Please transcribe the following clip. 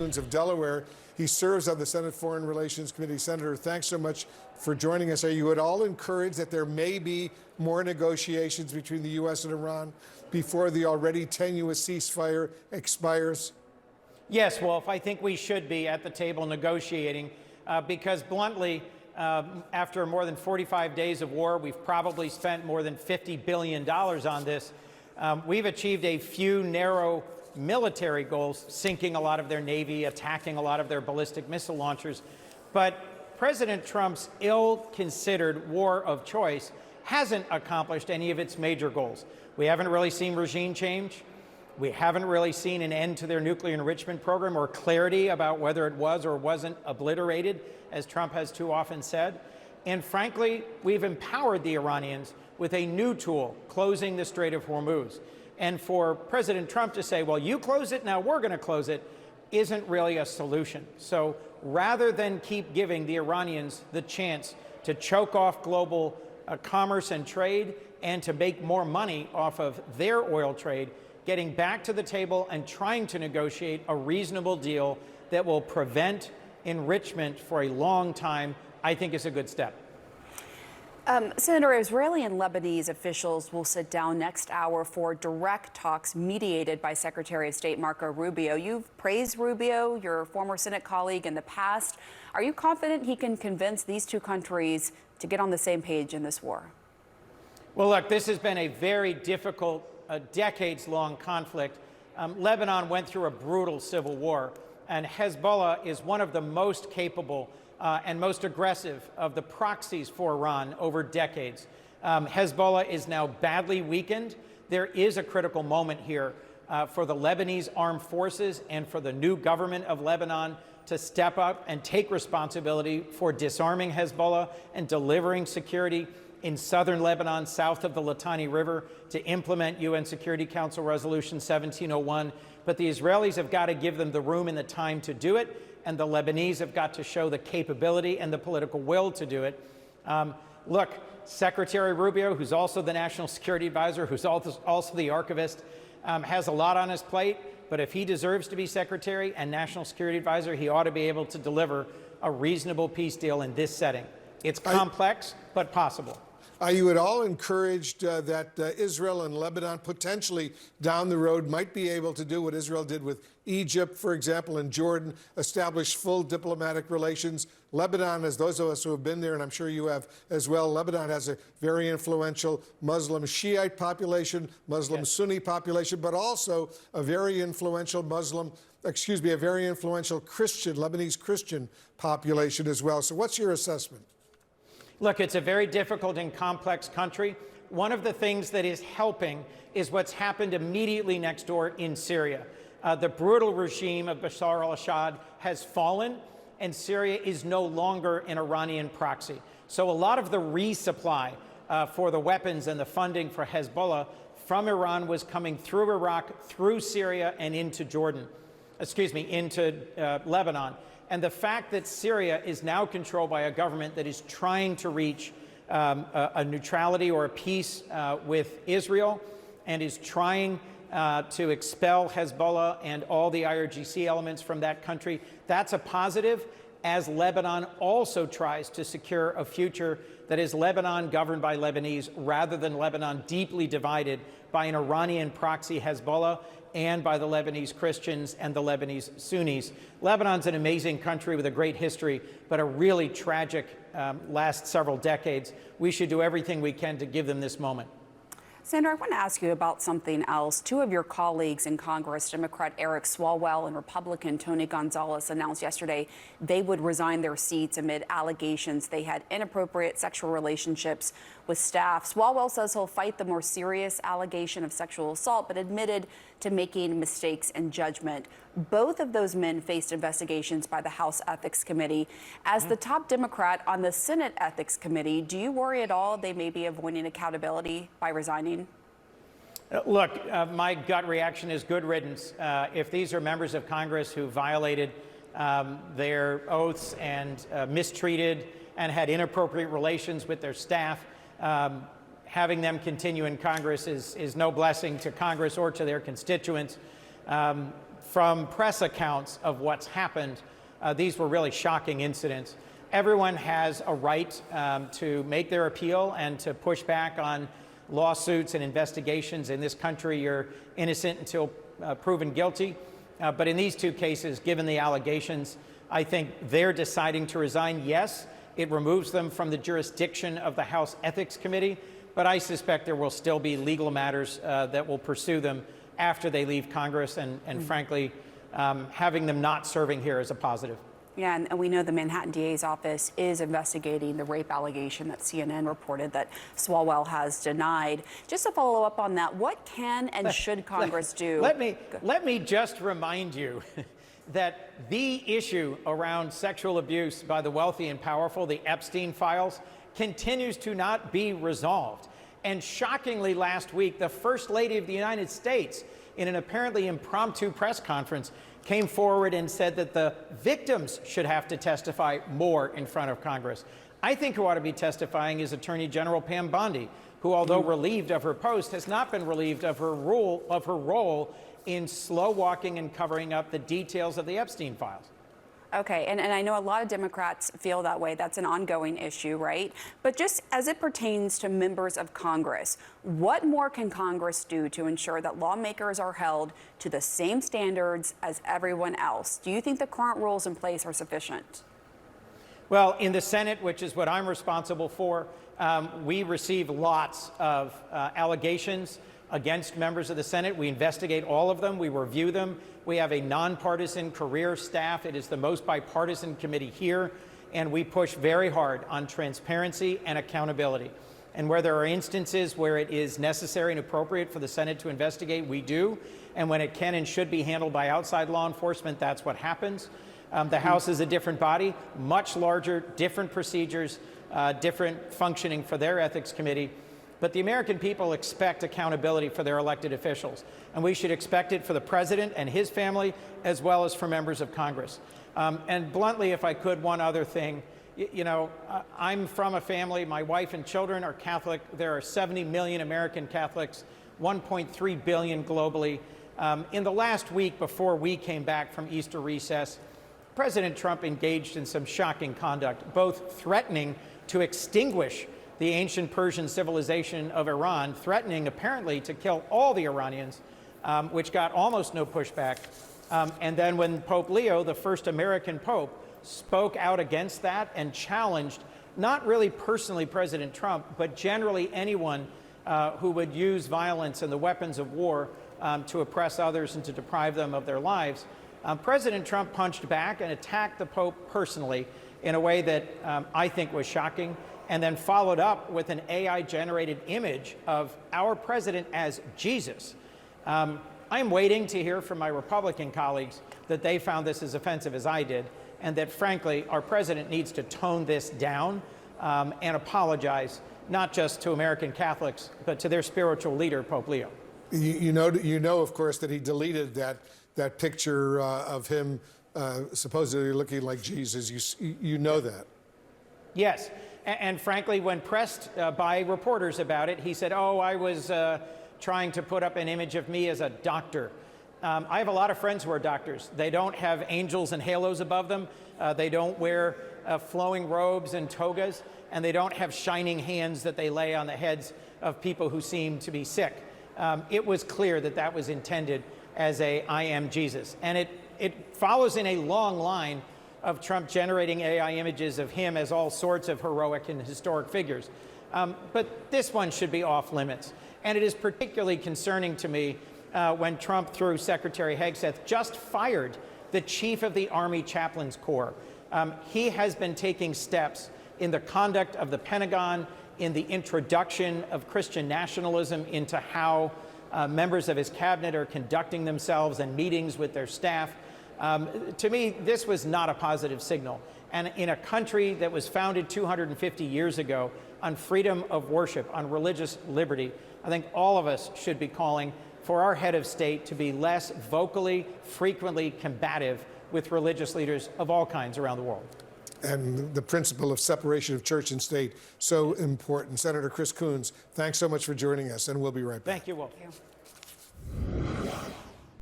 Coons of Delaware. He serves on the Senate Foreign Relations Committee. Senator, thanks so much for joining us. Are you at all encouraged that there may be more negotiations between the U.S. and Iran before the already tenuous ceasefire expires? Yes, Wolf, I think we should be at the table negotiating because bluntly, after more than 45 days of war, we've probably spent more than $50 billion on this. We've achieved a few narrow military goals, sinking a lot of their Navy, attacking a lot of their ballistic missile launchers. But President Trump's ill-considered war of choice hasn't accomplished any of its major goals. We haven't really seen regime change. We haven't really seen an end to their nuclear enrichment program or clarity about whether it was or wasn't obliterated, as Trump has too often said. And frankly, we've empowered the Iranians with a new tool, closing the Strait of Hormuz. And for President Trump to say, well, you close it, now we're going to close it, isn't really a solution. So rather than keep giving the Iranians the chance to choke off global commerce and trade and to make more money off of their oil trade, getting back to the table and trying to negotiate a reasonable deal that will prevent enrichment for a long time, I think is a good step. Senator, Israeli and Lebanese officials will sit down next hour for direct talks mediated by Secretary of State Marco Rubio. You've praised Rubio, your former Senate colleague, in the past. Are you confident he can convince these two countries to get on the same page in this war? Well, look, this has been a very difficult, decades-long conflict. Lebanon went through a brutal civil war, and Hezbollah is one of the most capable and most aggressive of the proxies for Iran over decades. Hezbollah is now badly weakened. There is a critical moment here for the Lebanese armed forces and for the new government of Lebanon to step up and take responsibility for disarming Hezbollah and delivering security in southern Lebanon, south of the Litani River, to implement UN Security Council Resolution 1701. But the Israelis have got to give them the room and the time to do it, and the Lebanese have got to show the capability and the political will to do it. Look, Secretary Rubio, who's also the National Security Advisor, who's also the archivist, has a lot on his plate, but if he deserves to be Secretary and National Security Advisor, he ought to be able to deliver a reasonable peace deal in this setting. It's complex, but possible. Are you at all encouraged that Israel and Lebanon potentially down the road might be able to do what Israel did with Egypt, for example, and Jordan, establish full diplomatic relations? Lebanon, as those of us who have been there, and I'm sure you have as well, Lebanon has a very influential Muslim Shiite population, Muslim Sunni population, but also a very influential a very influential Christian, Lebanese Christian population as well. So what's your assessment? Look, it's a very difficult and complex country. One of the things that is helping is what's happened immediately next door in Syria. The brutal regime of Bashar al-Assad has fallen, and Syria is no longer an Iranian proxy. So a lot of the resupply for the weapons and the funding for Hezbollah from Iran was coming through Iraq, through Syria, and into into Lebanon. And the fact that Syria is now controlled by a government that is trying to reach a neutrality or a peace with Israel and is trying to expel Hezbollah and all the IRGC elements from that country, that's a positive, as Lebanon also tries to secure a future that is Lebanon governed by Lebanese rather than Lebanon deeply divided by an Iranian proxy Hezbollah and by the Lebanese Christians and the Lebanese Sunnis. Lebanon's an amazing country with a great history, but a really tragic last several decades. We should do everything we can to give them this moment. Senator, I want to ask you about something else. Two of your colleagues in Congress, Democrat Eric Swalwell and Republican Tony Gonzalez, announced yesterday they would resign their seats amid allegations they had inappropriate sexual relationships with staff. Swalwell says he'll fight the more serious allegation of sexual assault, but admitted to making mistakes in judgment. Both of those men faced investigations by the House Ethics Committee. As the top Democrat on the Senate Ethics Committee, do you worry at all they may be avoiding accountability by resigning? Look, my gut reaction is good riddance. If these are members of Congress who violated their oaths and mistreated and had inappropriate relations with their staff, having them continue in Congress is no blessing to Congress or to their constituents. from press accounts of what's happened, these were really shocking incidents. Everyone has a right to make their appeal and to push back on lawsuits and investigations. In this country, you're innocent until proven guilty. But in these two cases, given the allegations, I think they're deciding to resign. Yes, it removes them from the jurisdiction of the House Ethics Committee, but I suspect there will still be legal matters that will pursue them after they leave Congress, and frankly, having them not serving here is a positive. Yeah, and we know the Manhattan DA's office is investigating the rape allegation that CNN reported that Swalwell has denied. Just to follow up on that, what can and should Congress do? Let me just remind you that the issue around sexual abuse by the wealthy and powerful, the Epstein files, continues to not be resolved. And shockingly, last week, the First Lady of the United States, in an apparently impromptu press conference, came forward and said that the victims should have to testify more in front of Congress. I think who ought to be testifying is Attorney General Pam Bondi, who, although relieved of her post, has not been relieved of her role in slow walking and covering up the details of the Epstein files. Okay, and I know a lot of Democrats feel that way. That's an ongoing issue, right? But just as it pertains to members of Congress, what more can Congress do to ensure that lawmakers are held to the same standards as everyone else? Do you think the current rules in place are sufficient? Well, in the Senate, which is what I'm responsible for, we receive lots of allegations against members of the Senate. We investigate all of them. We review them. We have a nonpartisan career staff. It is the most bipartisan committee here, and we push very hard on transparency and accountability. And where there are instances where it is necessary and appropriate for the Senate to investigate, we do. And when it can and should be handled by outside law enforcement, that's what happens. The House is a different body, much larger, different procedures, different functioning for their ethics committee. But the American people expect accountability for their elected officials, and we should expect it for the president and his family, as well as for members of Congress. And bluntly, if I could, one other thing. I'm from a family, my wife and children are Catholic. There are 70 million American Catholics, 1.3 billion globally. In the last week before we came back from Easter recess, President Trump engaged in some shocking conduct, both threatening to extinguish the ancient Persian civilization of Iran, threatening apparently to kill all the Iranians, which got almost no pushback. And then when Pope Leo, the first American pope, spoke out against that and challenged, not really personally President Trump, but generally anyone who would use violence and the weapons of war to oppress others and to deprive them of their lives, President Trump punched back and attacked the Pope personally in a way that I think was shocking, and then followed up with an AI-generated image of our president as Jesus. I'm waiting to hear from my Republican colleagues that they found this as offensive as I did, and that, frankly, our president needs to tone this down and apologize, not just to American Catholics, but to their spiritual leader, Pope Leo. You know, of course, that he deleted that picture of him supposedly looking like Jesus. You know that. Yes. And frankly, when pressed by reporters about it, he said, oh, I was trying to put up an image of me as a doctor. I have a lot of friends who are doctors. They don't have angels and halos above them. They don't wear flowing robes and togas, and they don't have shining hands that they lay on the heads of people who seem to be sick. It was clear that that was intended as a I am Jesus. And it follows in a long line of Trump generating AI images of him as all sorts of heroic and historic figures. But this one should be off limits. And it is particularly concerning to me when Trump, through Secretary Hegseth, just fired the chief of the Army Chaplains Corps. He has been taking steps in the conduct of the Pentagon, in the introduction of Christian nationalism into how members of his cabinet are conducting themselves and meetings with their staff. To me, this was not a positive signal. And in a country that was founded 250 years ago on freedom of worship, on religious liberty, I think all of us should be calling for our head of state to be less vocally, frequently combative with religious leaders of all kinds around the world. And the principle of separation of church and state, so important. Senator Chris Coons, thanks so much for joining us, and we'll be right back. Thank you, Wolf. Thank you.